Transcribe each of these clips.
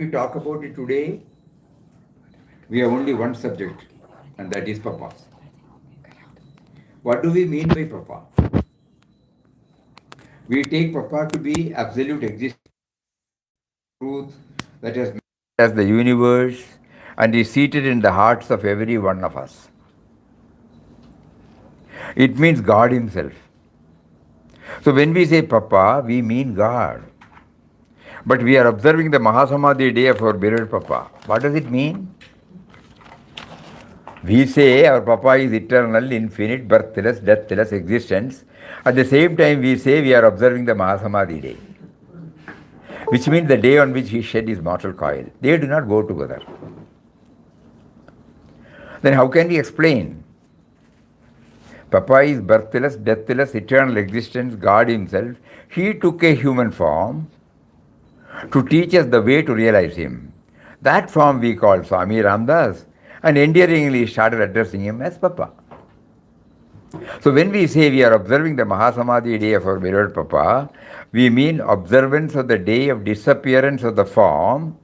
We talk about it today, we have only one subject, and that is Papa. What do we mean by Papa? We take Papa to be absolute existence, truth that has made as the universe and is seated in the hearts of every one of us. It means God Himself. So when we say Papa, we mean God. But we are observing the Mahasamadhi day of our beloved Papa. What does it mean? We say our Papa is eternal, infinite, birthless, deathless existence. At the same time, we say we are observing the Mahasamadhi day, which means the day on which he shed his mortal coil. They do not go together. Then how can we explain? Papa is birthless, deathless, eternal existence, God Himself. He took a human form to teach us the way to realize Him. That form we call Swami Ramdas, and endearingly started addressing Him as Papa. So when we say we are observing the Mahasamadhi day of our beloved Papa, we mean observance of the day of disappearance of the form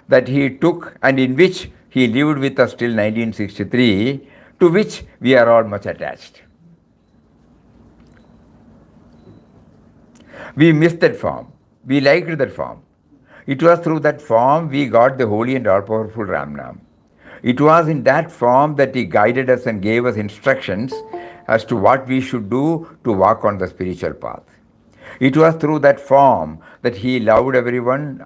that he took and in which he lived with us till 1963, to which we are all much attached. We missed that form. We liked that form. It was through that form we got the holy and all-powerful Ramnam. It was in that form that he guided us and gave us instructions as to what we should do to walk on the spiritual path. It was through that form that he loved every one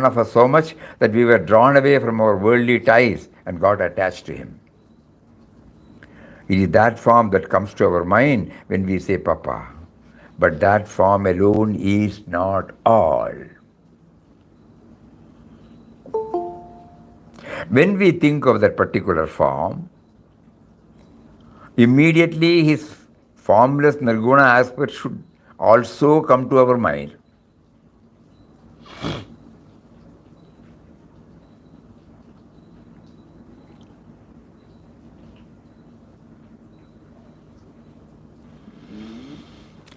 of us so much that we were drawn away from our worldly ties and got attached to him. It is that form that comes to our mind when we say Papa. But that form alone is not all. When we think of that particular form, immediately his formless Nirguna aspect should also come to our mind.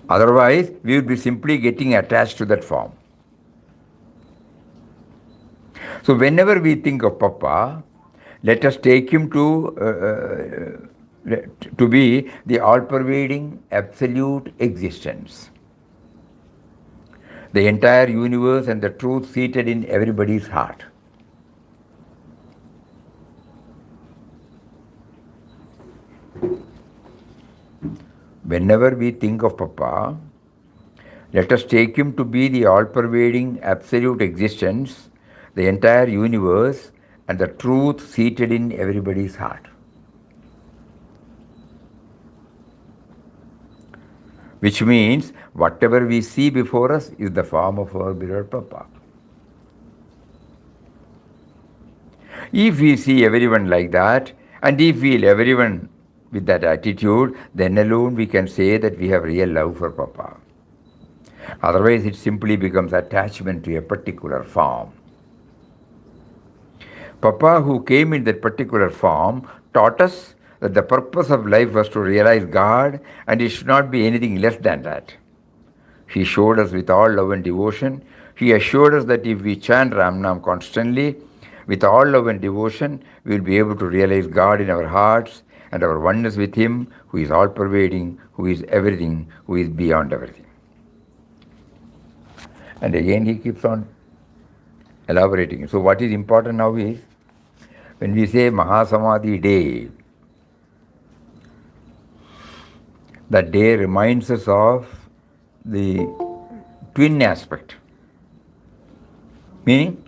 Otherwise, we would be simply getting attached to that form. So whenever we think of Papa, let us take him to be the all-pervading absolute existence, the entire universe and the truth seated in everybody's heart. Whenever we think of Papa, let us take him to be the all-pervading absolute existence, the entire universe and the truth seated in everybody's heart. Which means whatever we see before us is the form of our beloved Papa. If we see everyone like that, and if we feel everyone with that attitude, then alone we can say that we have real love for Papa. Otherwise, it simply becomes attachment to a particular form. Papa, who came in that particular form, taught us that the purpose of life was to realize God, and it should not be anything less than that. He showed us with all love and devotion. He assured us that if we chant Ramnam constantly, with all love and devotion, we will be able to realize God in our hearts and our oneness with Him, who is all-pervading, who is everything, who is beyond everything. And again he keeps on elaborating. So what is important now is, when we say Mahasamadhi day, that day reminds us of the twin aspect. Meaning?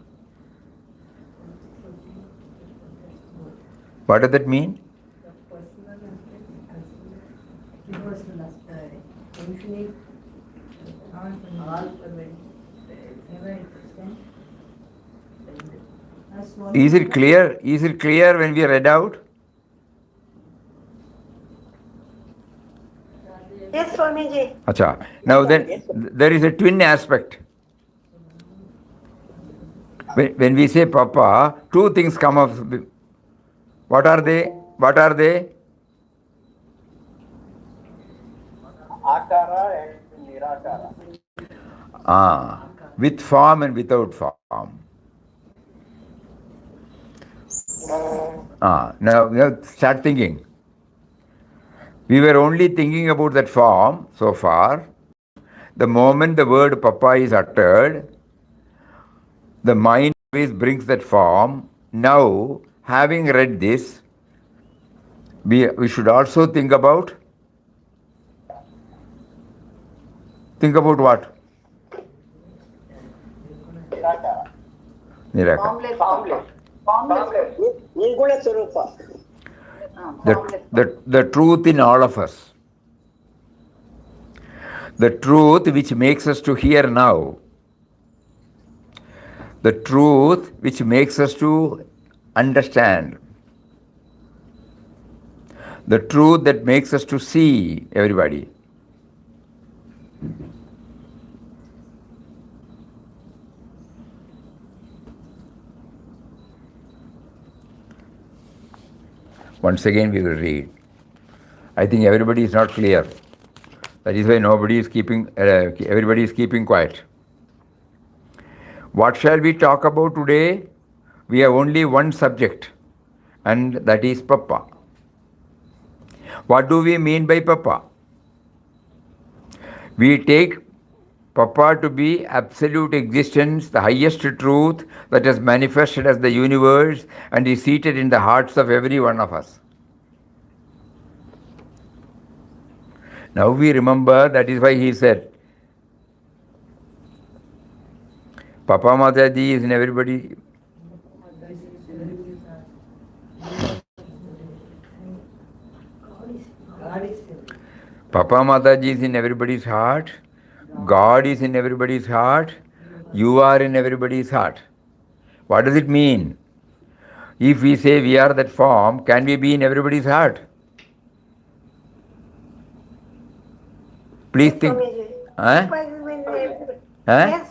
What does that mean? Is it clear? Is it clear when we read out? Yes, Swamiji. Acha. Now then, there is a twin aspect. When we say Papa, two things come up. What are they? What are they? Akara and Nirakara. With form and without form. Now start thinking. We were only thinking about that form so far. The moment the word Papa is uttered, the mind always brings that form. Now, having read this, we should also think about what? Niraka. The truth in all of us. The truth which makes us to hear now. The truth which makes us to understand. The truth that makes us to see everybody. Once again we will read. I think everybody is not clear. That is why everybody is keeping quiet. What shall we talk about today? We have only one subject, and that is Papa. What do we mean by Papa? We take Papa to be absolute existence, the highest truth that is manifested as the universe and is seated in the hearts of every one of us. Now we remember, that is why he said, Papa Mataji is in everybody. Papa Mataji is in everybody's heart. God is in everybody's heart. You are in everybody's heart. What does it mean? If we say we are that form, can we be in everybody's heart? Please think. Yes.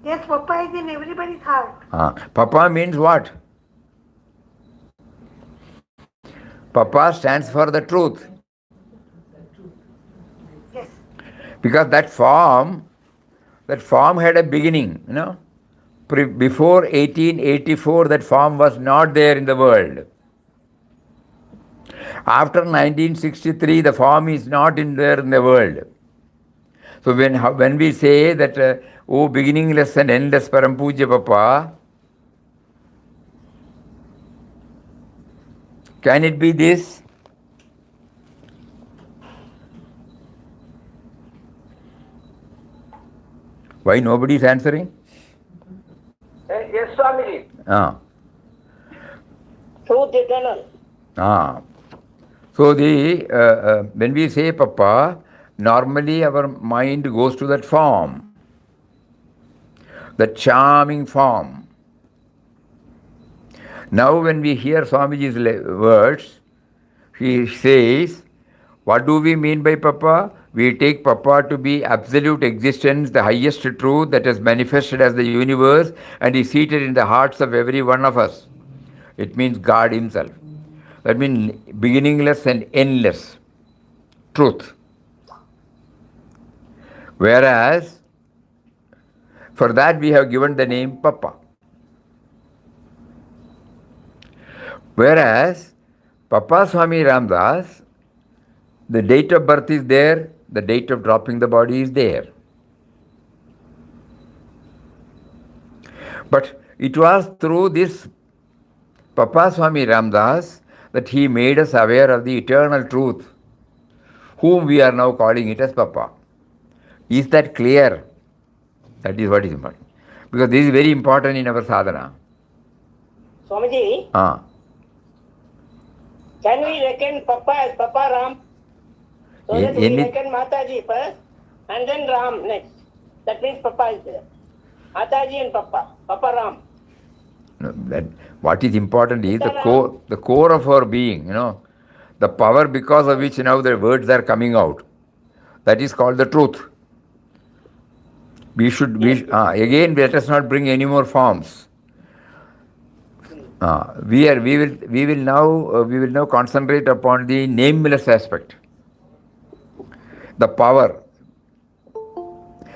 Yes, Papa is in everybody's heart. Papa means what? Papa stands for the truth. Yes. Because that form had a beginning, Before 1884, that form was not there in the world. After 1963, the form is not there in the world. So when we say that, beginningless and endless Param Puja Papa, can it be this? Why nobody is answering? Yes, Swamiji. Truth eternal. So when we say Papa, normally our mind goes to that form, that charming form. Now when we hear Swamiji's words, he says, what do we mean by Papa? We take Papa to be absolute existence, the highest truth that is manifested as the universe and is seated in the hearts of every one of us. It means God himself. That means beginningless and endless truth. Whereas, for that we have given the name Papa. Whereas, Papa Swami Ramdas, the date of birth is there, the date of dropping the body is there. But it was through this Papa Swami Ramdas that he made us aware of the eternal truth, whom we are now calling it as Papa. Is that clear? That is what is important. Because this is very important in our sadhana. Swamiji, can we reckon Papa as Papa Ram? So that we reckon Mataji first and then Ram next. That means Papa is there. Mataji and Papa. Papa Ram. No, what is important is the core of our being, the power because of which now the words are coming out. That is called the truth. Again, let us not bring any more forms. We will now concentrate upon the nameless aspect, the power.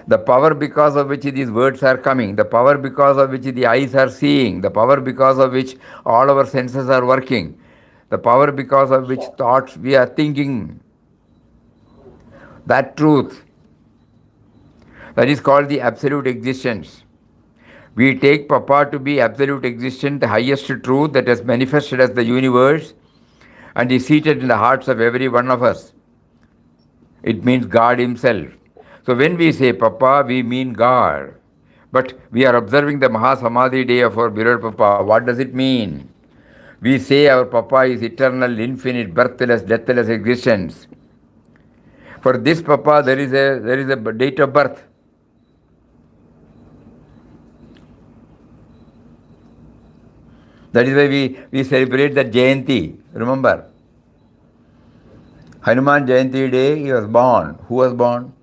The power because of which these words are coming, the power because of which the eyes are seeing, the power because of which all our senses are working, the power because of which thoughts we are thinking, that truth, that is called the absolute existence. We take Papa to be absolute existence, the highest truth that has manifested as the universe and is seated in the hearts of every one of us. It means God Himself. So when we say Papa, we mean God. But we are observing the Mahasamadhi day of our beloved Papa. What does it mean? We say our Papa is eternal, infinite, birthless, deathless existence. For this Papa, there is a date of birth. That is why we celebrate the Jayanti. Remember? Hanuman Jayanti day, he was born. Who was born?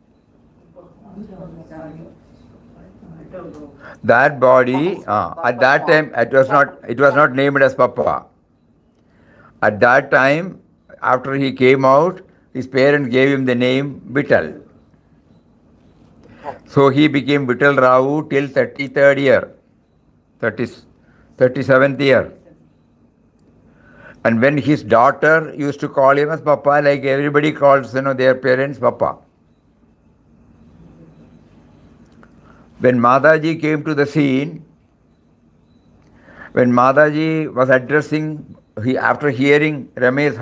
That body, at that time, it was not named as Papa. At that time, after he came out, his parents gave him the name Vittal. So he became Vittal Rao till 33rd year, 37th year. And when his daughter used to call him as Papa, like everybody calls their parents Papa. When Mataji came to the scene, when Mataji was addressing, after hearing Ramesh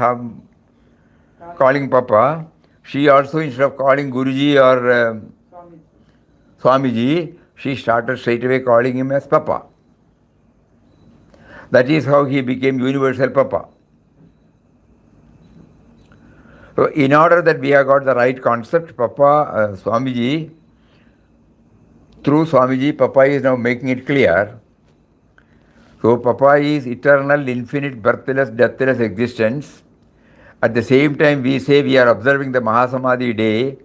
calling Papa, she also, instead of calling Guruji or Swamiji, she started straight away calling him as Papa. That is how he became universal Papa. So in order that we have got the right concept, Papa, Swamiji, through Swamiji, Papa is now making it clear. So Papa is eternal, infinite, birthless, deathless existence. At the same time, we say we are observing the Mahasamadhi day,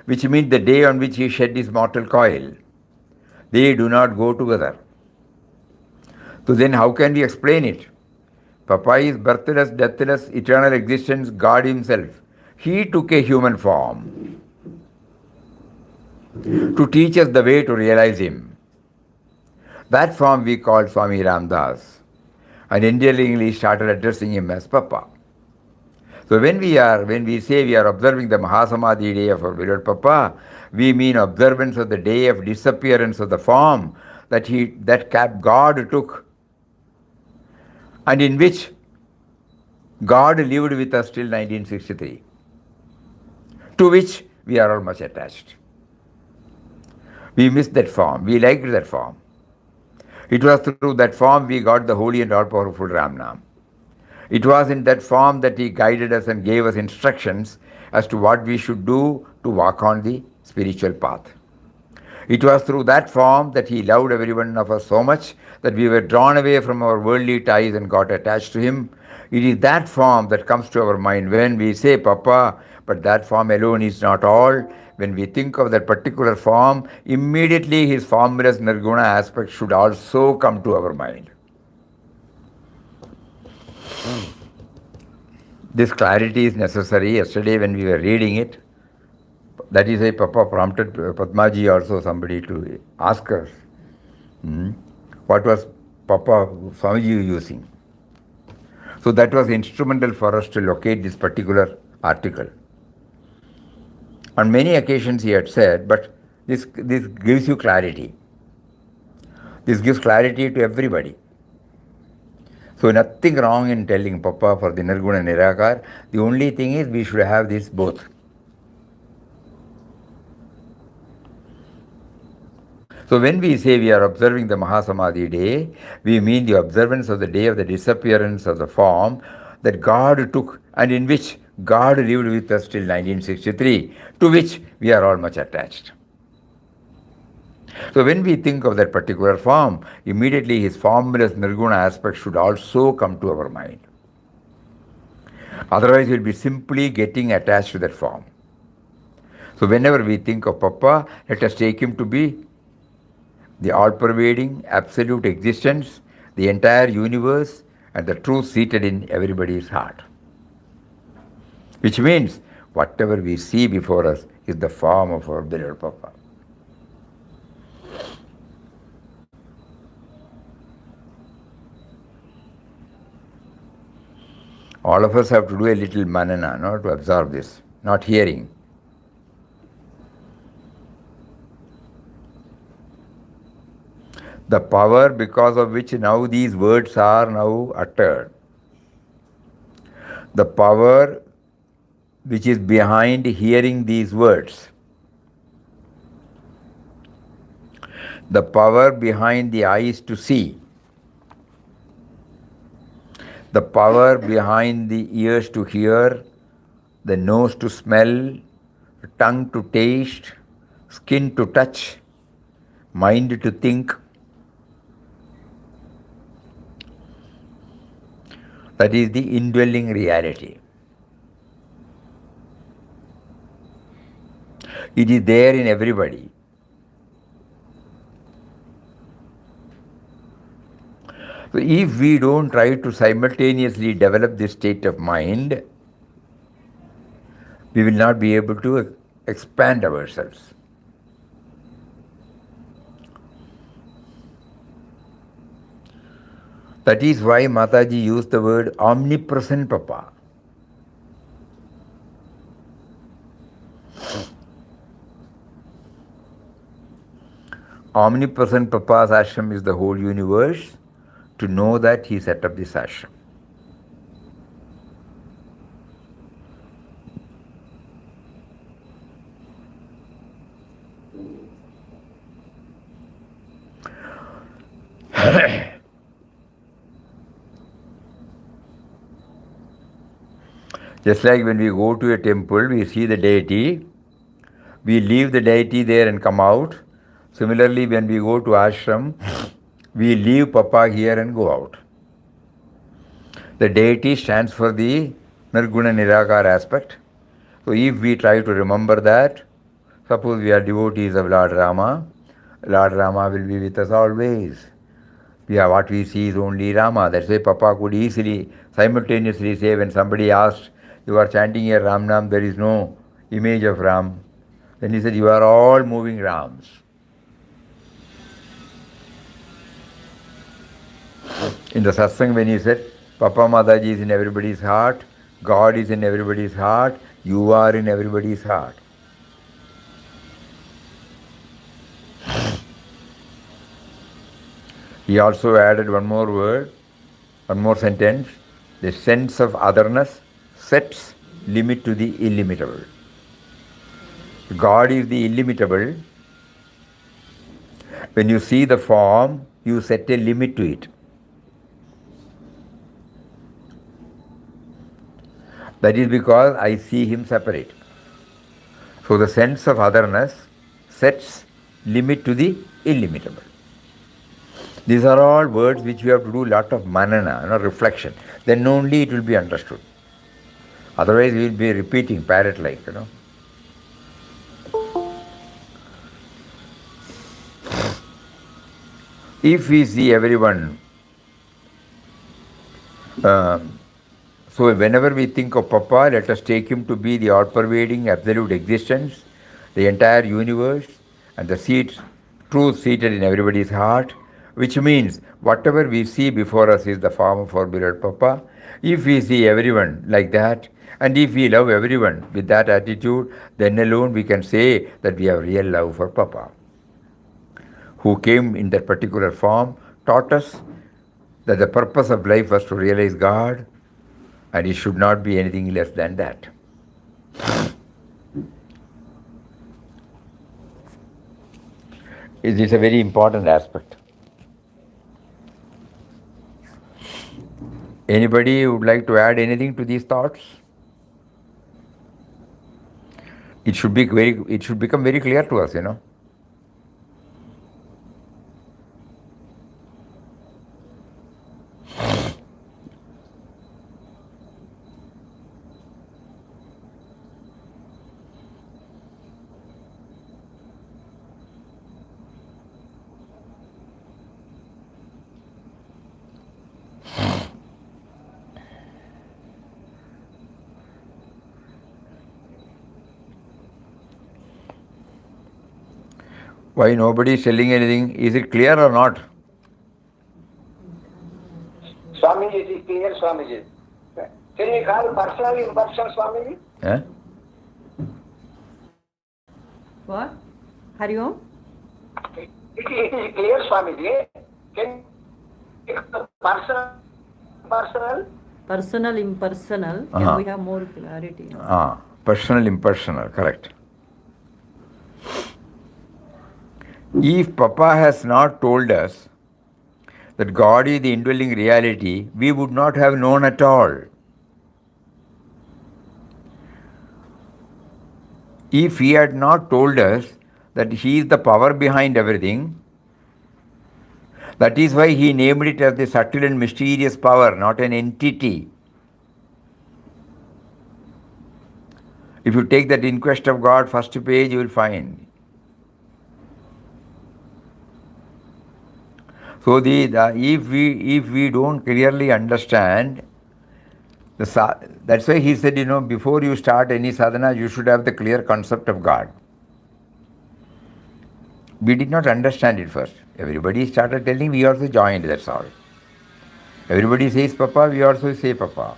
which means the day on which he shed his mortal coil. They do not go together. So then how can we explain it? Papa is birthless, deathless, eternal existence, God Himself. He took a human form to teach us the way to realize Him. That form we called Swami Ramdas, and endearingly started addressing him as Papa. So when we say we are observing the Mahasamadhi day of our beloved Papa, we mean observance of the day of disappearance of the form that God took, and in which God lived with us till 1963, to which we are all much attached. We missed that form. We liked that form. It was through that form we got the holy and all-powerful Ramnam. It was in that form that He guided us and gave us instructions as to what we should do to walk on the spiritual path. It was through that form that He loved every one of us so much that we were drawn away from our worldly ties and got attached to Him. It is that form that comes to our mind when we say Papa, but that form alone is not all. When we think of that particular form, immediately His formless Nirguna aspect should also come to our mind. This clarity is necessary. Yesterday when we were reading it, that is why Papa prompted Padmaji also, somebody, to ask us, what was Papa Swamiji using? So that was instrumental for us to locate this particular article. On many occasions he had said, but this gives you clarity. This gives clarity to everybody. So nothing wrong in telling Papa for the Nirguna Nirakar. The only thing is we should have this both. So when we say we are observing the Mahasamadhi day, we mean the observance of the day of the disappearance of the form that God took and in which God lived with us till 1963, to which we are all much attached. So when we think of that particular form, immediately His formless Nirguna aspect should also come to our mind. Otherwise we'll be simply getting attached to that form. So whenever we think of Papa, let us take Him to be the all-pervading, absolute existence, the entire universe, and the truth seated in everybody's heart. Which means, whatever we see before us is the form of our beloved Papa. All of us have to do a little manana, no, to absorb this, not hearing. The power because of which now these words are now uttered. The power which is behind hearing these words. The power behind the eyes to see. The power behind the ears to hear, the nose to smell, tongue to taste, skin to touch, mind to think. That is the indwelling reality. It is there in everybody. So if we don't try to simultaneously develop this state of mind, we will not be able to expand ourselves. That is why Mataji used the word omnipresent Papa. Omnipresent Papa's ashram is the whole universe. To know that, he set up this ashram. Just like when we go to a temple, we see the deity, we leave the deity there and come out. Similarly, when we go to ashram, we leave Papa here and go out. The deity stands for the Nirguna Nirakara aspect. So if we try to remember that, suppose we are devotees of Lord Rama will be with us always. What we see is only Rama. That's why Papa could easily, simultaneously say when somebody asked, you are chanting here Ram Nam, there is no image of Ram. Then he said, you are all moving Rams. In the satsang when he said, Papa Mataji is in everybody's heart, God is in everybody's heart, you are in everybody's heart. He also added one more word, one more sentence. The sense of otherness sets limit to the illimitable. God is the illimitable. When you see the form, you set a limit to it. That is because I see him separate. So the sense of otherness sets limit to the illimitable. These are all words which we have to do a lot of manana, reflection. Then only it will be understood. Otherwise we will be repeating parrot-like, If we see everyone, so whenever we think of Papa, let us take him to be the all-pervading absolute existence, the entire universe, and the truth seated in everybody's heart, which means whatever we see before us is the form of our beloved Papa. If we see everyone like that, and if we love everyone with that attitude, then alone we can say that we have real love for Papa, who came in that particular form, taught us that the purpose of life was to realize God, and it should not be anything less than that. It is a very important aspect. Anybody would like to add anything to these thoughts? It should become very clear to us, Why nobody is telling anything? Is it clear or not? Swamiji, it is clear, Swamiji. Can we call personal impersonal, Swamiji? Eh? What? Hari Om? It is clear, Swamiji. Can we call personal? Personal, impersonal. Can we have more clarity? Personal, impersonal, correct. If Papa has not told us that God is the indwelling reality, we would not have known at all. If he had not told us that he is the power behind everything, that is why he named it as the subtle and mysterious power, not an entity. If you take that In Quest of God first page, you will find. So if we don't clearly understand, that's why he said, before you start any sadhana, you should have the clear concept of God. We did not understand it first. Everybody started telling, we also joined, that's all. Everybody says Papa, we also say Papa.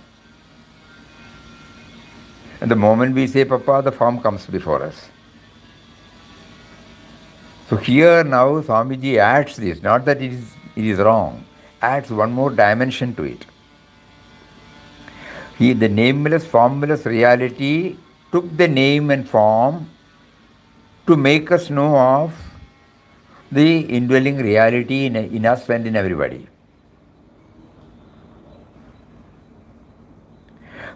And the moment we say Papa, the form comes before us. So here now Swamiji adds this, not that it is wrong, adds one more dimension to it. The nameless, formless reality took the name and form to make us know of the indwelling reality in us and in everybody.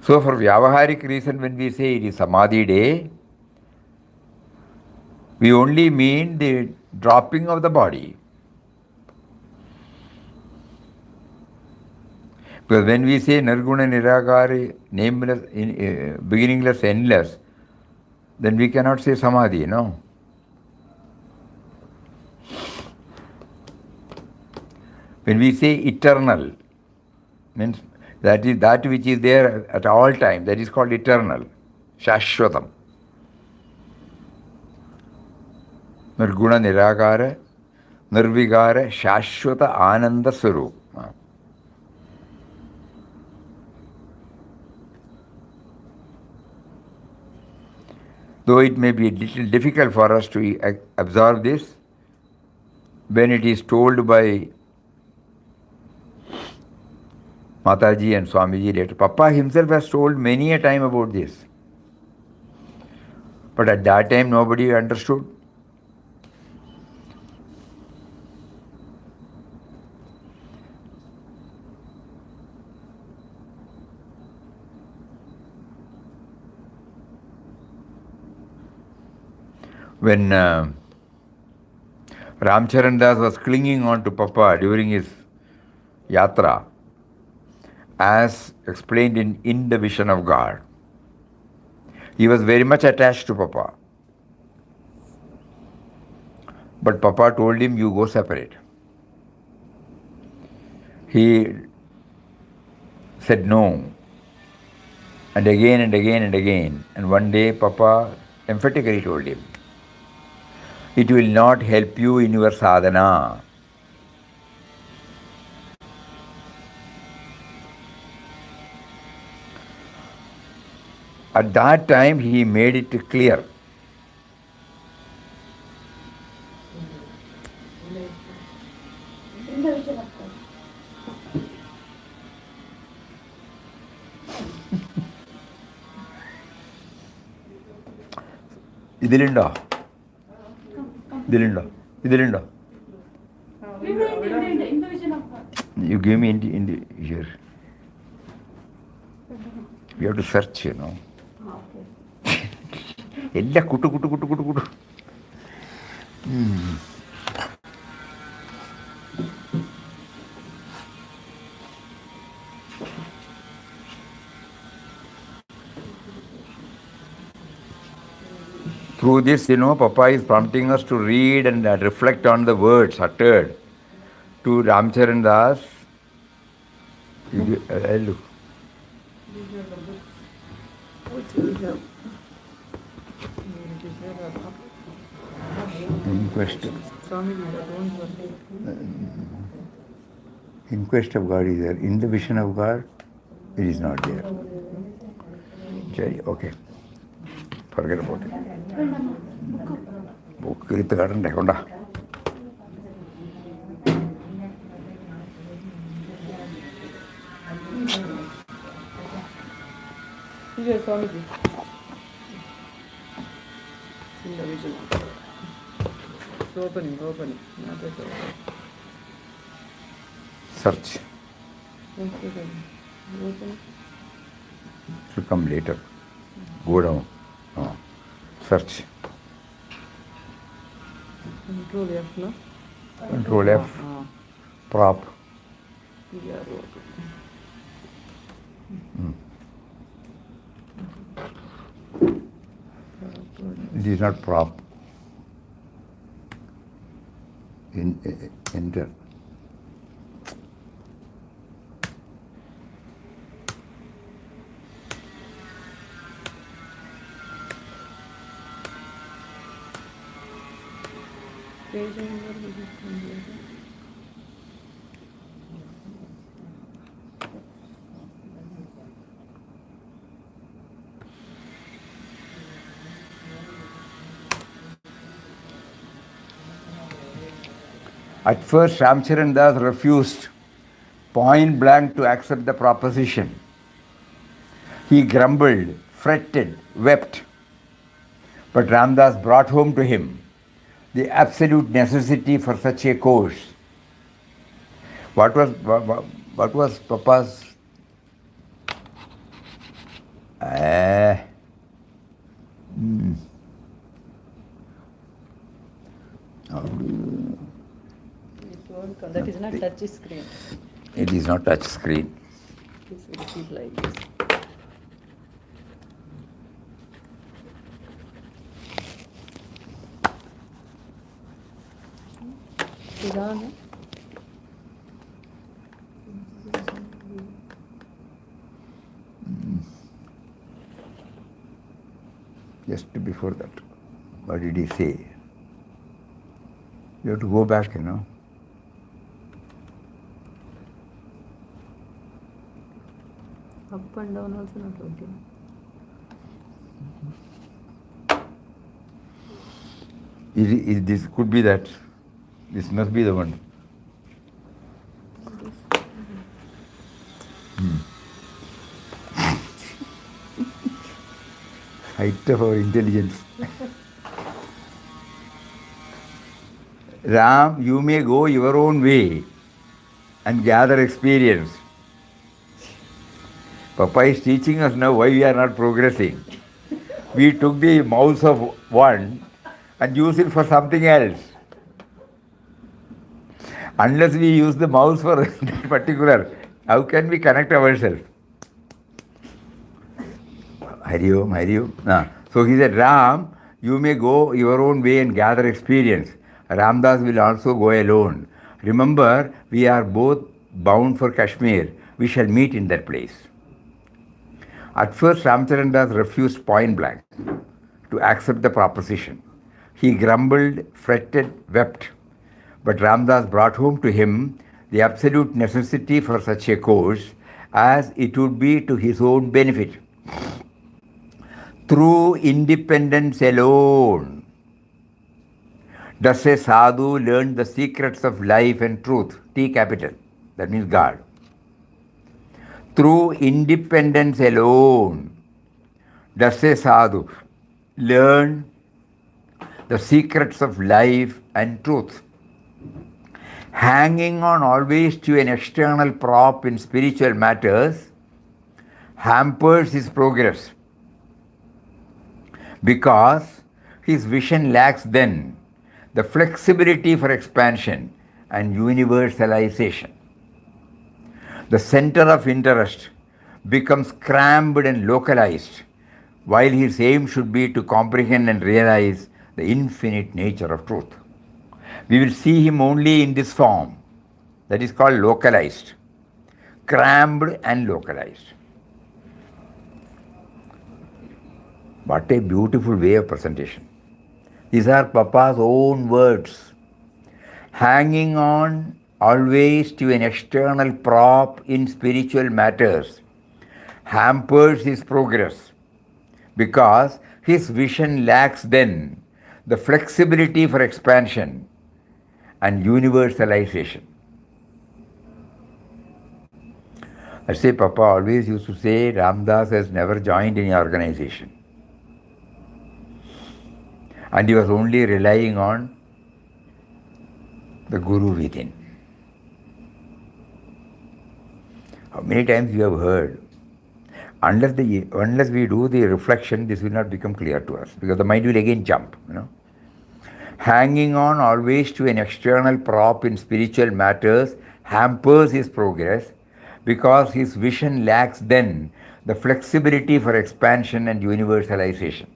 So for Vyavaharik reason, when we say it is Samadhi day, we only mean the dropping of the body. Because when we say Nirguna Nirakari, nameless, beginningless, endless, then we cannot say Samadhi, no? When we say eternal, means that is that which is there at all time, that is called eternal, Shashwatam. Nirguna Nirakara, Nirvigara, Shashwata Ananda Swarup. Though it may be a little difficult for us to absorb this, when it is told by Mataji and Swamiji later, Papa himself has told many a time about this. But at that time nobody understood. When Ramcharan Das was clinging on to Papa during his yatra, as explained in the Vision of God, he was very much attached to Papa. But Papa told him, you go separate. He said no. And again and again and again. And one day Papa emphatically told him, it will not help you in your sadhana. At that time he made it clear. ഇതിലുണ്ടോ ഇതിലുണ്ടോ ഇതിലുണ്ടോ You give me in the here. You have to search, എല്ലാ Kuttu Kuttu Kuttu Kuttu Kuttu. Through this, Papa is prompting us to read and reflect on the words uttered to Ramcharan Das. Look. In Quest of God is there. In the Vision of God, It is not there. Cherry, okay. Forget about it. Book എടുത്ത് കാട്ടണ്ടേ കൊണ്ടാ. Yes, Swamiji. In the original. It's opening. Not yet open. Search. Open. It will come later. Go down. Search. Control F, no? Control F. Prop. Yeah, It is not prop. Enter. Page number will be completed. At first, Ramcharan Das refused point blank to accept the proposition. He grumbled, fretted, wept. But Ramdas brought home to him the absolute necessity for such a course. What was Papa's? That is not touch screen. It is not touch screen. This will keep like this. Is on. Just before that, what did he say? You have to go back, Up and down also not working. This could be that. This must be the one. Height of our intelligence. Ram, you may go your own way and gather experience. Papa is teaching us now why we are not progressing. We took the mouse of one and used it for something else. Unless we use the mouse for that particular, how can we connect ourselves? Hari Om, Hari Om. So he said, Ram, you may go your own way and gather experience. Ramdas will also go alone. Remember, we are both bound for Kashmir. We shall meet in that place. At first, Ramcharan Das refused point blank to accept the proposition. He grumbled, fretted, wept. But Ramdas brought home to him the absolute necessity for such a course, as it would be to his own benefit. Through independence alone does a sadhu learn the secrets of life and truth. T capital, that means God. Through independence alone does a sadhu learn the secrets of life and truth. Hanging on always to an external prop in spiritual matters hampers his progress, because his vision lacks then the flexibility for expansion and universalization. The center of interest becomes cramped and localized, while his aim should be to comprehend and realize the infinite nature of truth. We will see him only in this form, that is called localized, cramped and localized. What a beautiful way of presentation. These are Papa's own words. Hanging on always to an external prop in spiritual matters hampers his progress because his vision lacks then the flexibility for expansion and universalization. I say, Papa always used to say, Ramdas has never joined any organization. And he was only relying on the Guru within. How many times you have heard, unless we do the reflection, this will not become clear to us, because the mind will again jump, Hanging on always to an external prop in spiritual matters hampers his progress because his vision lacks then the flexibility for expansion and universalization.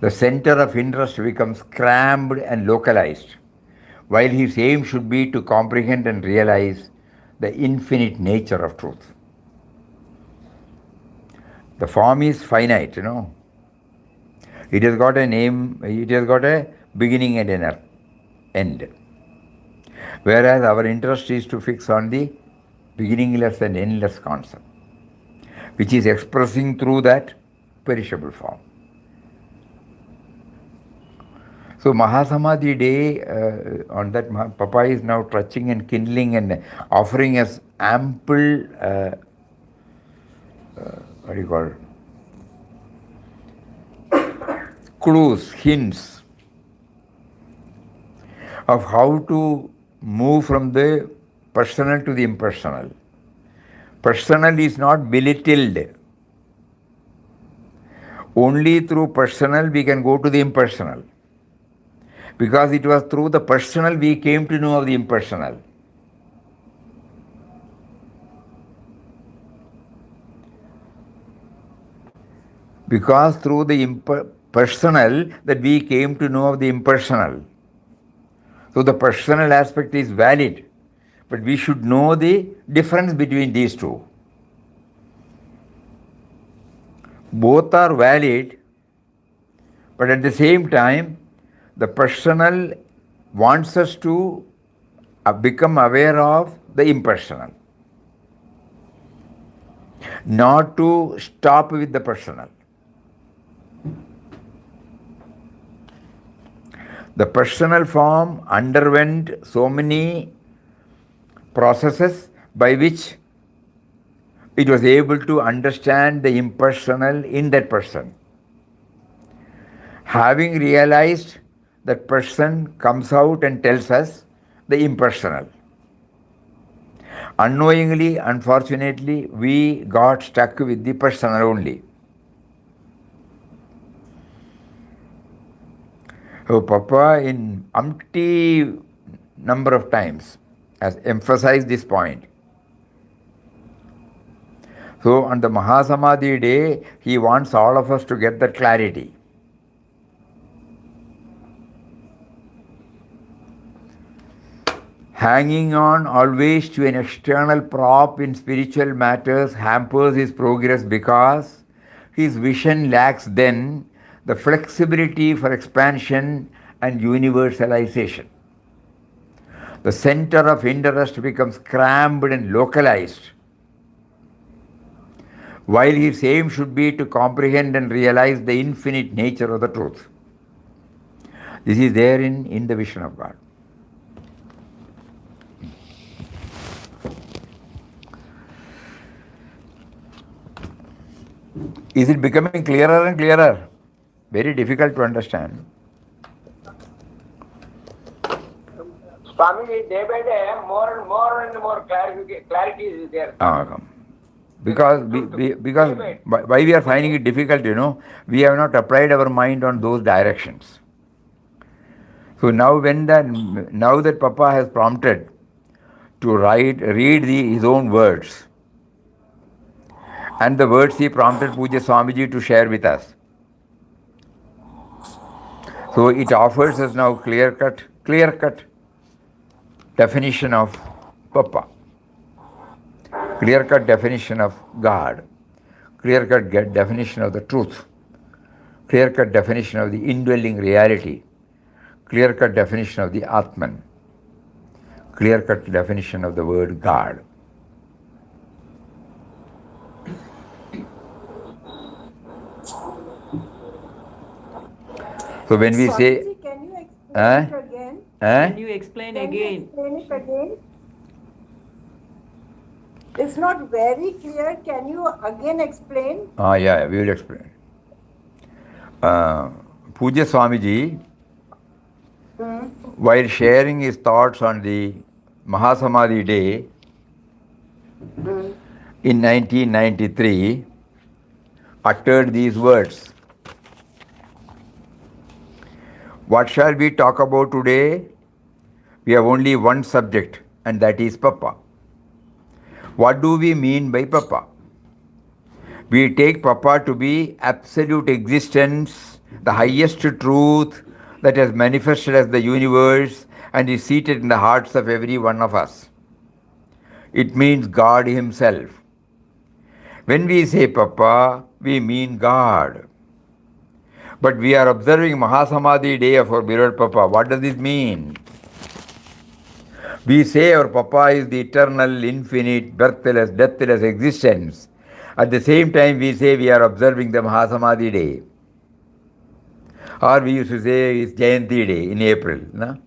The center of interest becomes cramped and localized, while his aim should be to comprehend and realize the infinite nature of truth. The form is finite, It has got a name, it has got a beginning and an end. Whereas our interest is to fix on the beginningless and endless concept, which is expressing through that perishable form. So Mahasamadhi day, on that Papa is now touching and kindling and offering us ample, clues, hints of how to move from the personal to the impersonal. Personal is not belittled. Only through personal we can go to the impersonal. Because it was through the personal we came to know of the impersonal. Because through the personal that we came to know of the impersonal. So the personal aspect is valid, but we should know the difference between these two. Both are valid, but at the same time, the personal wants us to become aware of the impersonal, not to stop with the personal. The personal form underwent so many processes by which it was able to understand the impersonal in that person. Having realized that person comes out and tells us the impersonal. Unknowingly, unfortunately, we got stuck with the personal only. So Papa in umpty number of times has emphasized this point. So on the Mahasamadhi day, he wants all of us to get that clarity. Hanging on always to an external prop in spiritual matters hampers his progress because his vision lacks then the flexibility for expansion and universalization. The center of interest becomes cramped and localized, while his aim should be to comprehend and realize the infinite nature of the truth. This is there in the vision of God. Is it becoming clearer and clearer? Very difficult to understand. Swami, day by day, more and more clarity is there. Because why we are finding it difficult, we have not applied our mind on those directions. So now that Papa has prompted to read his own words, and the words he prompted Pujya Swamiji to share with us. So it offers us now clear-cut definition of Papa, clear-cut definition of God, clear-cut definition of the truth, clear-cut definition of the indwelling reality, clear-cut definition of the Atman, clear-cut definition of the word God. So when we say, Swamiji, can you explain Huh? it again? Can you explain Can you again? explain it again? It's not very clear. Can you again explain? yeah, we will explain. Puja Swamiji, while sharing his thoughts on the Mahasamadhi day in 1993, uttered these words. What shall we talk about today? We have only one subject, and that is Papa. What do we mean by Papa? We take Papa to be absolute existence, the highest truth that has manifested as the universe and is seated in the hearts of every one of us. It means God Himself. When we say Papa, we mean God. But we are observing Mahasamadhi day of our beloved Papa. What does this mean? We say our Papa is the eternal, infinite, birthless, deathless existence. At the same time, we say we are observing the Mahasamadhi day. Or we used to say it's Jayanti day in April. No?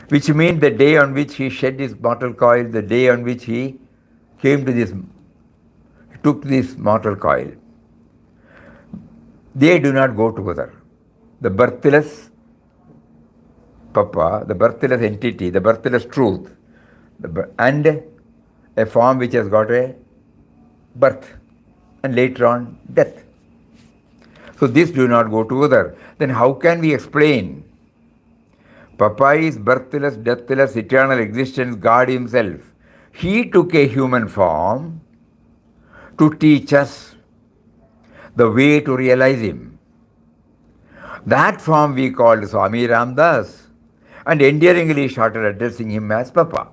Which means the day on which he shed his mortal coil, the day on which he came to this, took this mortal coil. They do not go together. The birthless Papa, the birthless entity, the birthless truth, and a form which has got a birth and later on death. So these do not go together. Then how can we explain? Papa is birthless, deathless, eternal existence, God Himself. He took a human form to teach us the way to realize Him. That form we called Swami Ramdas, and endearingly started addressing him as Papa.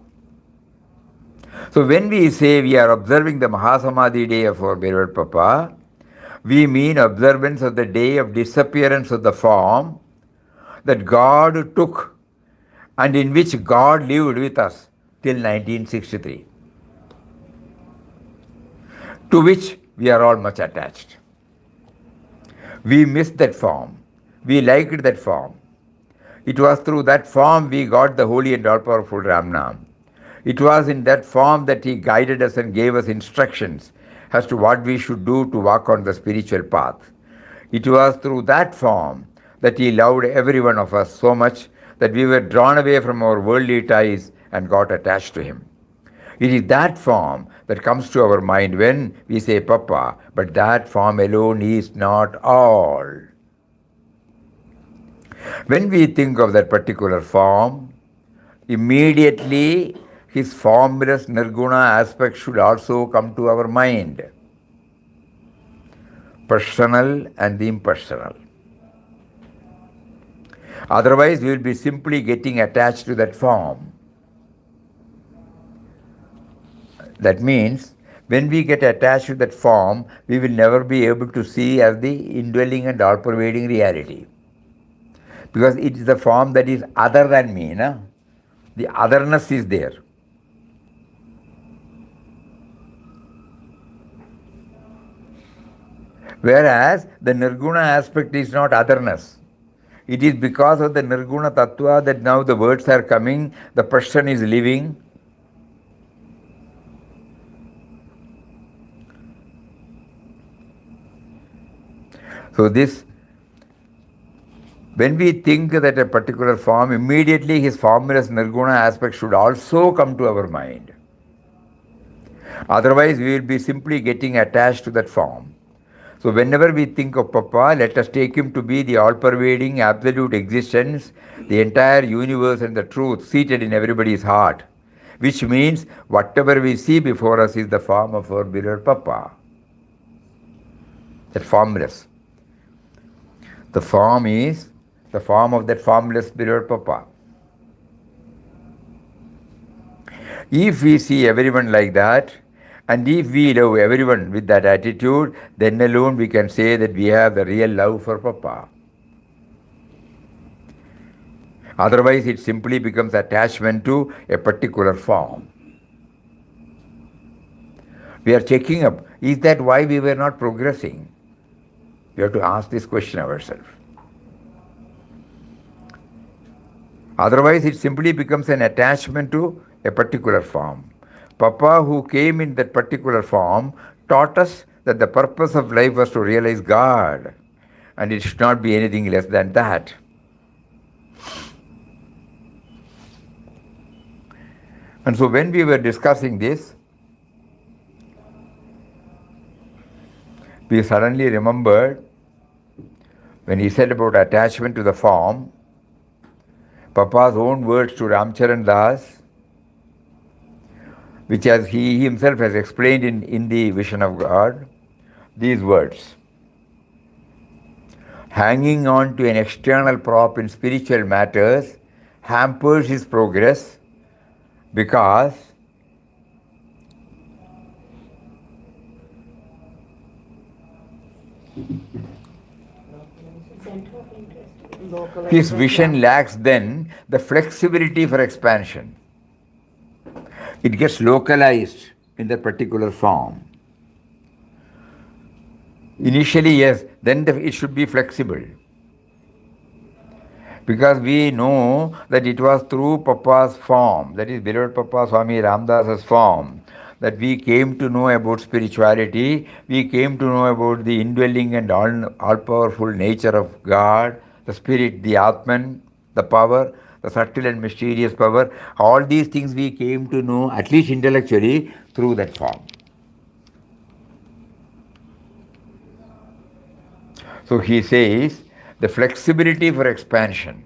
So when we say we are observing the Mahasamadhi day of our beloved Papa, we mean observance of the day of disappearance of the form that God took and in which God lived with us till 1963, to which we are all much attached. We missed that form. We liked that form. It was through that form we got the holy and all-powerful Ramnam. It was in that form that He guided us and gave us instructions as to what we should do to walk on the spiritual path. It was through that form that He loved every one of us so much that we were drawn away from our worldly ties and got attached to Him. It is that form that comes to our mind when we say Papa, but that form alone is not all. When we think of that particular form, immediately His formless Nirguna aspect should also come to our mind. Personal and impersonal. Otherwise, we will be simply getting attached to that form. That means, when we get attached to that form, we will never be able to see as the indwelling and all-pervading reality. Because it is the form that is other than me. No? The otherness is there. Whereas the Nirguna aspect is not otherness. It is because of the Nirguna Tattva that now the words are coming, the person is living. So this, when we think that a particular form, immediately his formless Nirguna aspect should also come to our mind. Otherwise, we will be simply getting attached to that form. So whenever we think of Papa, let us take him to be the all-pervading, absolute existence, the entire universe and the truth seated in everybody's heart, which means whatever we see before us is the form of our beloved Papa. That formless. The form is the form of that formless beloved Papa. If we see everyone like that, and if we love everyone with that attitude, then alone we can say that we have the real love for Papa. Otherwise, it simply becomes attachment to a particular form. We are checking up. Is that why we were not progressing? We have to ask this question ourselves. Otherwise, it simply becomes an attachment to a particular form. Papa, who came in that particular form, taught us that the purpose of life was to realize God, and it should not be anything less than that. And so, when we were discussing this, we suddenly remembered when he said about attachment to the form, Papa's own words to Ramcharan Das, which as he himself has explained in the Vision of God, these words: hanging on to an external prop in spiritual matters hampers his progress because his vision lacks then the flexibility for expansion. It gets localized in that particular form. Initially, yes, then it should be flexible. Because we know that it was through Papa's form, that is beloved Papa Swami Ramdas's form, that we came to know about spirituality, we came to know about the indwelling and all-powerful nature of God, the Spirit, the Atman, the power, the subtle and mysterious power. All these things we came to know, at least intellectually, through that form. So he says, the flexibility for expansion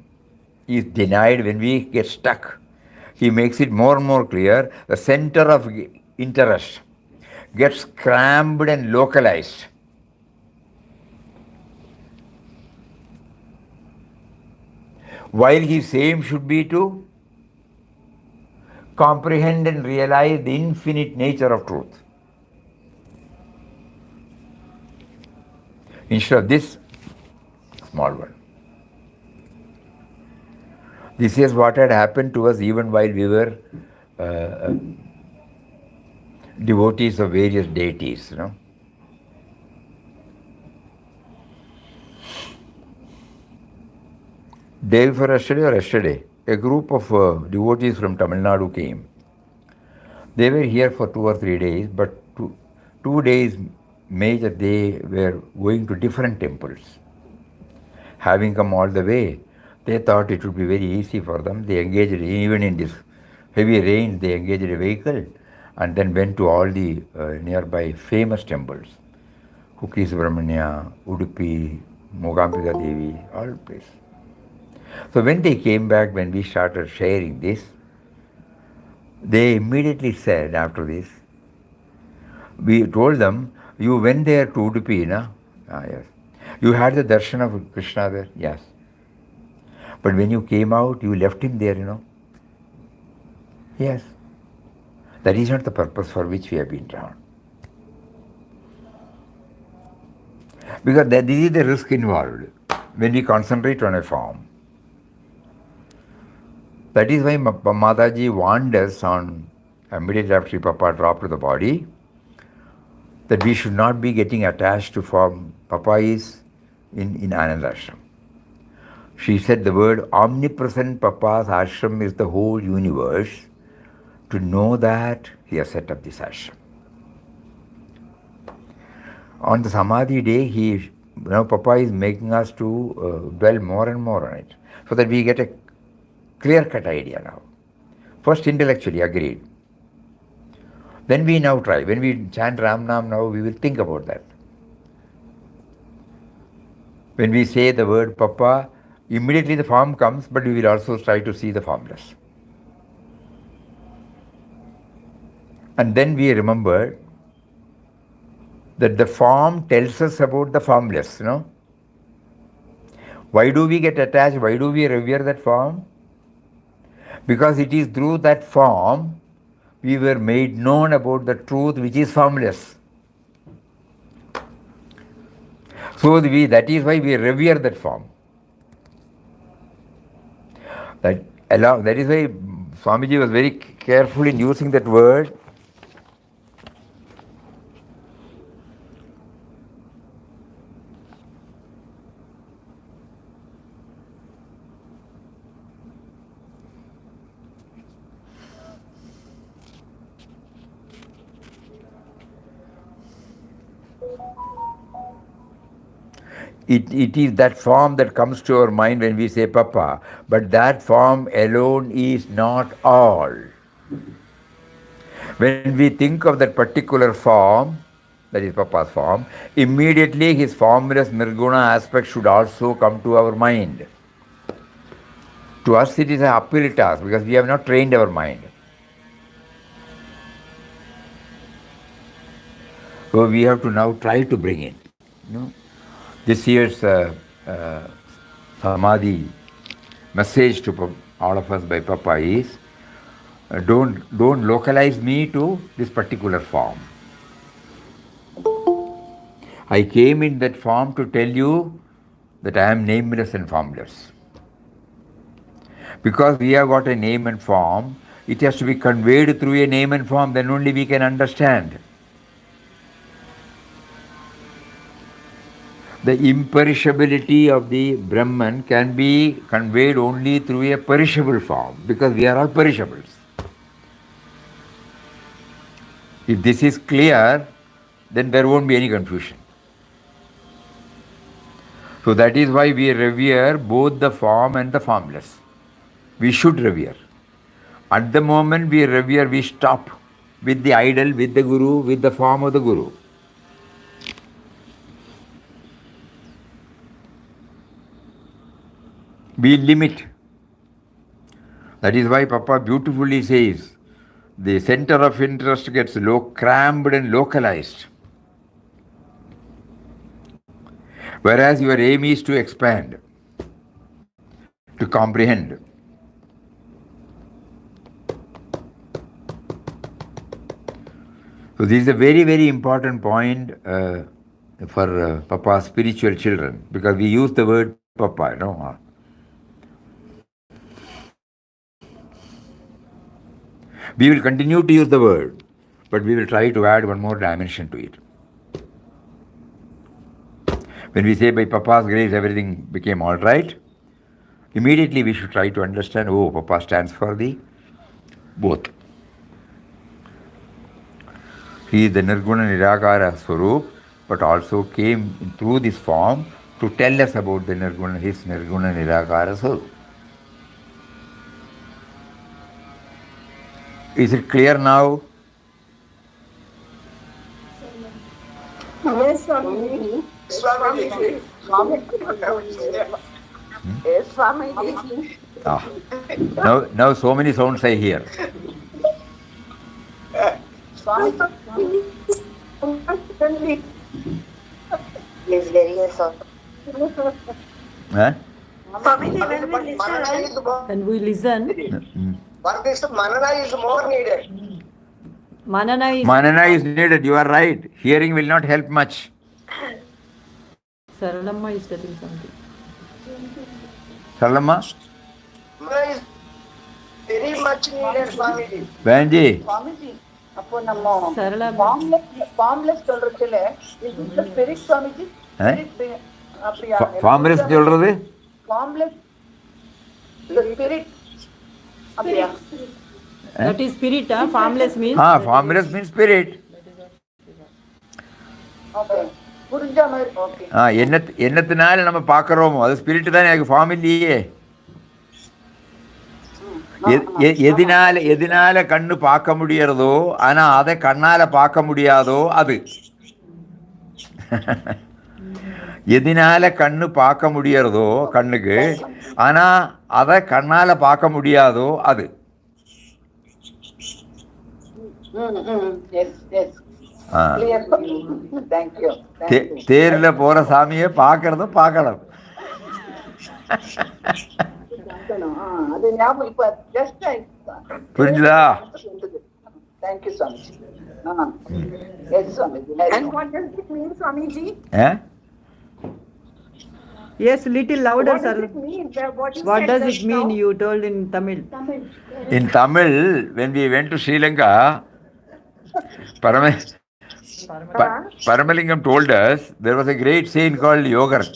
is denied when we get stuck. He makes it more and more clear. The center of interest gets crammed and localized. While his aim should be to comprehend and realize the infinite nature of truth. Instead of this small one. This is what had happened to us even while we were devotees of various deities, Day before yesterday, a group of devotees from Tamil Nadu came. They were here for 2 or 3 days, but 2 days made that they were going to different temples. Having come all the way, they thought it would be very easy for them. They engaged, even in this heavy rain, they engaged a vehicle and then went to all the nearby famous temples. Kukki Subramanya, Udupi, Mogampika Devi, all places. So when they came back, when we started sharing this, they immediately said after this, we told them, you went there to Udupi, na? Ah, yes. You had the darshan of Krishna there? Yes. But when you came out, you left him there, Yes. That is not the purpose for which we have been drawn. Because this is the risk involved when we concentrate on a form. That is why Mataji warned us on immediately after Papa dropped to the body, that we should not be getting attached to form. Papa is in Anandashram. She said the word omnipresent Papa's ashram is the whole universe. To know that, he has set up this ashram. On the Samadhi day, Papa is making us to dwell more and more on it, so that we get a clear-cut idea now. First intellectually agreed. Then we now try. When we chant Ram Nam now, we will think about that. When we say the word Papa, immediately the form comes, but we will also try to see the formless. And then we remember that the form tells us about the formless, Why do we get attached? Why do we revere that form? Because it is through that form we were made known about the truth which is formless. So that is why we revere that form. That is why Swamiji was very careful in using that word. It is that form that comes to our mind when we say Papa, but that form alone is not all. When we think of that particular form, that is Papa's form, immediately his formless Nirguna aspect should also come to our mind. To us it is an uphill task because we have not trained our mind. So we have to now try to bring in. This year's Samadhi message to all of us by Papa is, don't localize me to this particular form. I came in that form to tell you that I am nameless and formless. Because we have got a name and form, it has to be conveyed through a name and form, then only we can understand. The imperishability of the Brahman can be conveyed only through a perishable form, because we are all perishables. If this is clear, then there won't be any confusion. So that is why we revere both the form and the formless. We should revere. At the moment we revere, we stop with the idol, with the Guru, with the form of the Guru. We limit. That is why Papa beautifully says, the center of interest gets cramped and localized. Whereas your aim is to expand, to comprehend. So this is a very, very important point for Papa's spiritual children, because we use the word Papa, you know. We will continue to use the word, but we will try to add one more dimension to it. When we say by Papa's grace everything became all right, immediately we should try to understand, oh, Papa stands for the both. He is the Nirguna Nirakara Swarup, but also came through this form to tell us about the Nirguna, his Nirguna Nirakara Swarup. Is it clear now? Yes, Swamiji. Swamiji. Yes, Swamiji. Now so many sounds I hear. Swamiji. Please, very soft. Huh? When we listen, For this, manana is more needed. Manana is needed, you are right. Hearing will not help much. Saralamma is telling something. Salamma? Manana is very much needed, Swamiji. Banji? Swamiji. அப்போ நம்ம Sarala formless சொல்றதுல is the spirit Swamiji? Spirit அப்படியா? Formless சொல்றது? Formless the spirit அப்படியா? that is spirit, formless means. Formless means spirit. Okay. புரிஞ்ச மாதிரி okay. என்னத்தினால நம்ம பார்க்கறோமோ அது ஸ்பிரிட் தான், எனக்கு ஃபார்ம் இல்லையே. எதினால கண்ணு பார்க்க முடியறதோ ஆனா அதை கண்ணால பார்க்க முடியாதோ அது. எதினால கண்ணு பார்க்க முடியறதோ கண்ணுக்கு, ஆனா அதை கண்ணால பார்க்க முடியாதோ அது. தேர்ல போற சாமியை பார்க்கறதும் பார்க்கலாம். புரிஞ்சுதா? Thank you, Swamiji. Yes, Swamiji. And what does it mean, Swamiji? Yes, little louder, sir. What does it mean? What does it mean? You told in Tamil. In Tamil, when we went to Sri Lanka, Paramalingam told us there was a great saint called yogurt.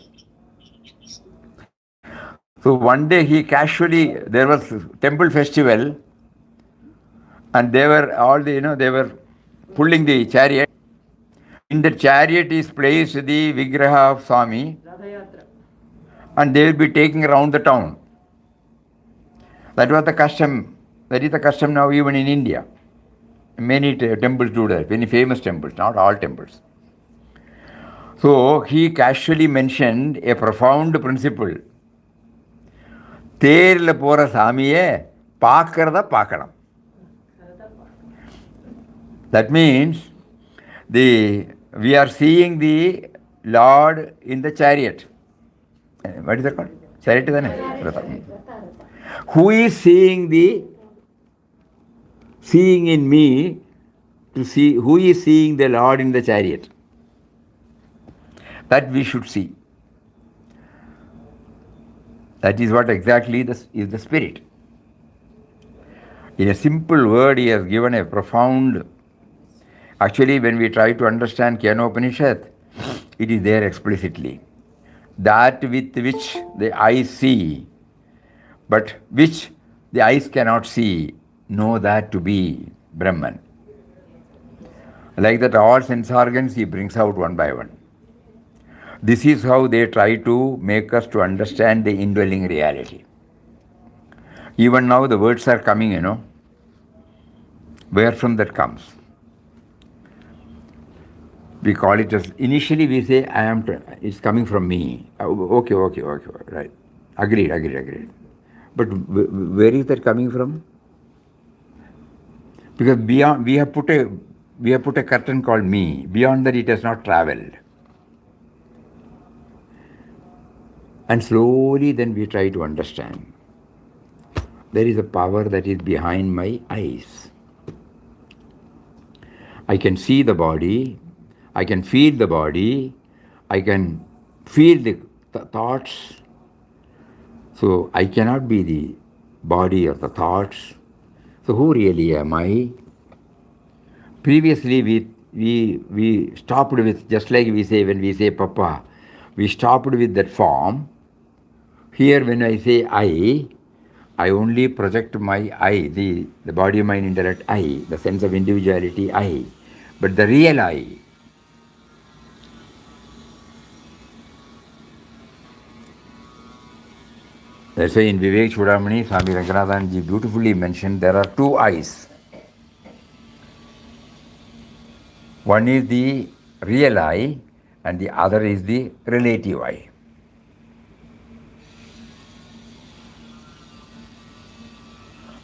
So one day he casually, there was temple festival and they were all the, they were pulling the chariot In the chariot is placed the Vigraha of Swami, Radhayatra. and they will be taking around the town. That was the custom. That is the custom now even in India. Many temples do that, many famous temples, not all temples. So he casually mentioned a profound principle. தேரில் போகிற சாமியை பார்க்கறத பார்க்கலாம். That means we are seeing the Lord in the chariot. What is that called? Chariot தானே? Who is seeing in me to see, who is seeing the Lord in the chariot? That we should see. That is what exactly is the spirit. In a simple word, he has given a profound. Actually, when we try to understand Kenopanishad, it is there explicitly. That with which the eyes see, but which the eyes cannot see, know that to be Brahman. Like that, all sense organs he brings out one by one. This is how they try to make us to understand the indwelling reality. Even now the words are coming, Where from that comes? We call it as, initially we say, it's coming from me. Okay, right. Agreed. But where is that coming from? Because beyond, we have put a curtain called me. Beyond that it has not traveled. And slowly then we try to understand. There is a power that is behind my eyes. I can see the body, I can feel the body, I can feel the thoughts. So I cannot be the body or the thoughts. So who really am I? Previously we stopped with, just like we say when we say Papa, we stopped with that form. Here when I say I only project my I, the body, mind, intellect I, the sense of individuality I. But the real I, that's why in Vivek Chudamani, Swami Ranganathanji beautifully mentioned there are two eyes. One is the real I and the other is the relative I.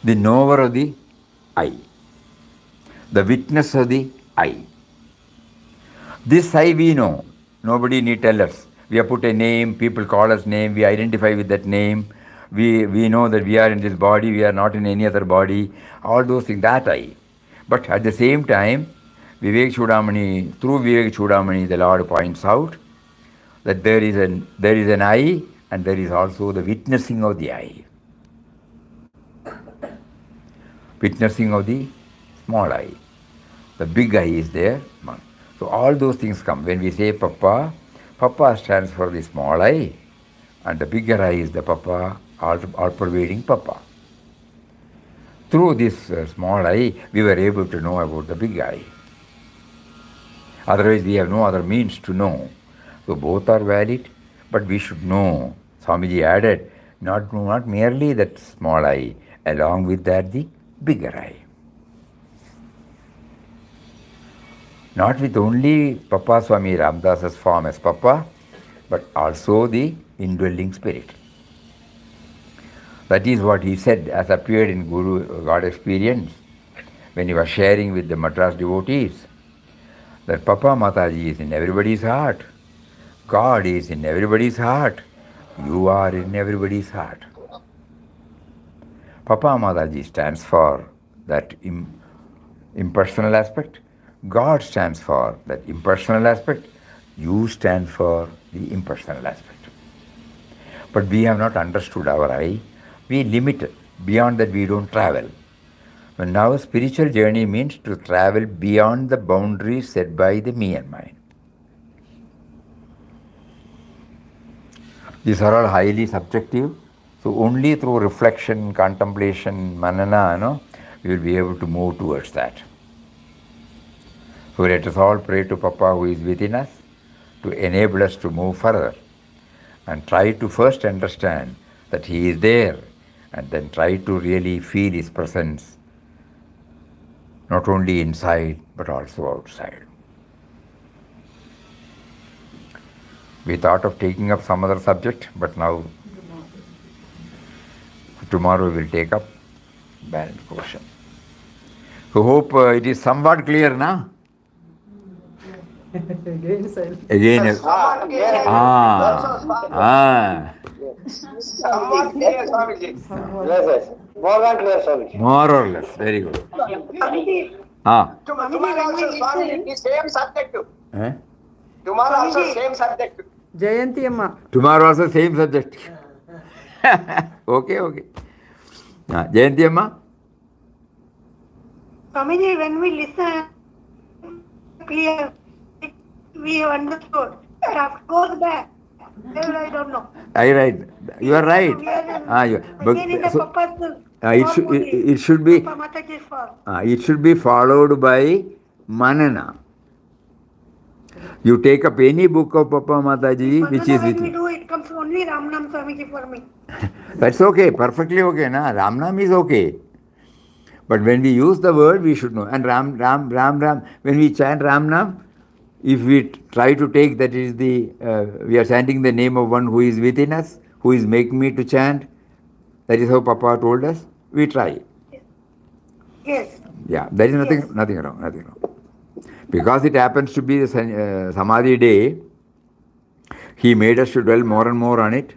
The knower of the I, the witness of the I. This I we know. Nobody need tell us. We have put a name, people call us name, we identify with that name. We know that we are in this body, we are not in any other body. All those things, that I. But at the same time, through Vivek Chudamani, the Lord points out that there is an I and there is also the witnessing of the I. Witnessing of the small I. The big I is there. So all those things come. When we say Papa, Papa stands for the small I, and the bigger I is the Papa, all-pervading Papa. Through this small I, we were able to know about the big I. Otherwise, we have no other means to know. So both are valid, but we should know. Swamiji added, not merely that small I, along with that the bigger I. Not with only Papa Swami Ramdas's form as Papa, but also the indwelling spirit. That is what he said as appeared in Guru God Experience when he was sharing with the Madras devotees, that Papa Mataji is in everybody's heart. God is in everybody's heart. You are in everybody's heart. Papa Mataji stands for that impersonal aspect. God stands for that impersonal aspect. You stand for the impersonal aspect. But we have not understood our I. We limit it. Beyond that we don't travel. But now spiritual journey means to travel beyond the boundaries set by the me and mine. These are all highly subjective. So only through reflection, contemplation, manana, we will be able to move towards that. So let us all pray to Papa who is within us to enable us to move further and try to first understand that He is there and then try to really feel His presence not only inside but also outside. We thought of taking up some other subject, but now tomorrow we will take up balance portion. So hope it is somewhat clear now. Again, silence. Again, Somewhat clear. Somewhat clear, Swamiji. Yes. More than clear, Swamiji. more or less. Very good. Swamiji, Tomorrow also, Swamiji, the same subject. Eh? Tomorrow also same subject. Jayanti Amma. Tomorrow also same subject. Okay. Jayanti Amma? Swamiji, when we listen clear, we have understood. But after goes back, then I don't know. You are right. Again in the So, Papa's it should be Papa Mataji's fault. it should be followed by manana. You take up any book of Papa Mataji which is When with we you. do, it comes only Ramnam Swamiji for me. That's okay, perfectly okay. Na? Ramnam is okay. But when we use the word, we should know. And Ram, when we chant Ramnam, if we try to take that is we are chanting the name of one who is within us, who is making me to chant. That is how Papa told us. We try. Yes. Yeah, there is nothing wrong. Because it happens to be the Samadhi day, He made us to dwell more and more on it.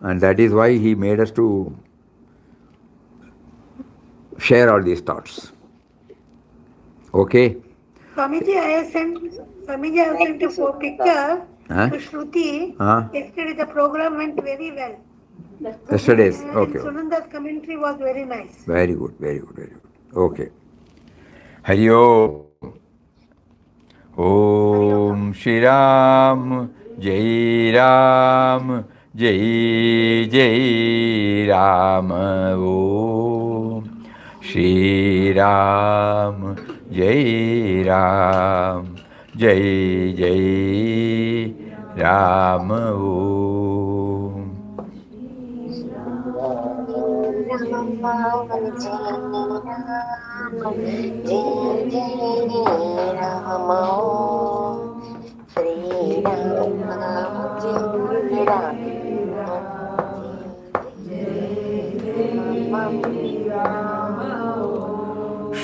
And that is why He made us to share all these thoughts. Okay? Swamiji, I have sent a picture to Shruti. Yesterday the program went very well. Yesterday's. And Okay. Sunanda's commentary was very nice. Very good. Okay. Hari Om. Om Shri Ram, Jai Ram, Jai Ram. Om Shri Ram, Jai Ram, Jai Ram. Om.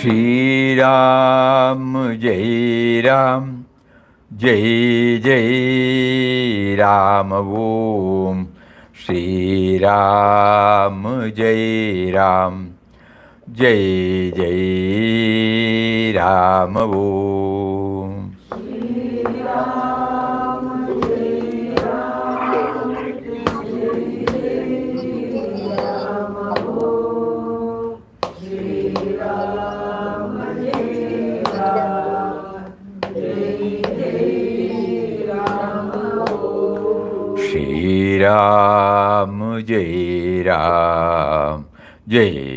Shri Ram, Jai Ram, Jai Ram. Om Shri Ram, Jai Ram, Jai Ram. Om. Shri Ram, Jai Ram, Jai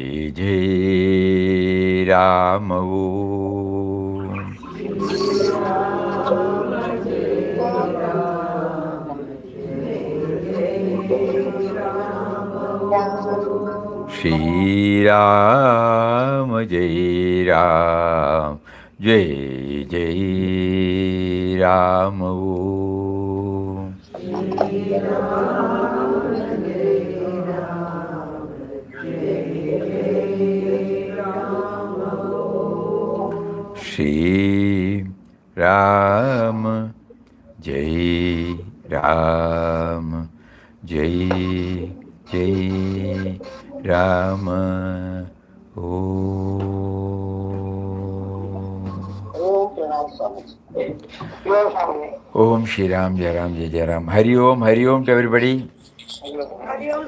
Ram. Om. Shri Ram, Jai Ram, Jai Ram. Om. Shri Ram, Jai Ram, Jai Ram. Om. Om Shri Ram, Jai Ram, Jai Ram. Hari Om to everybody. Hari Om.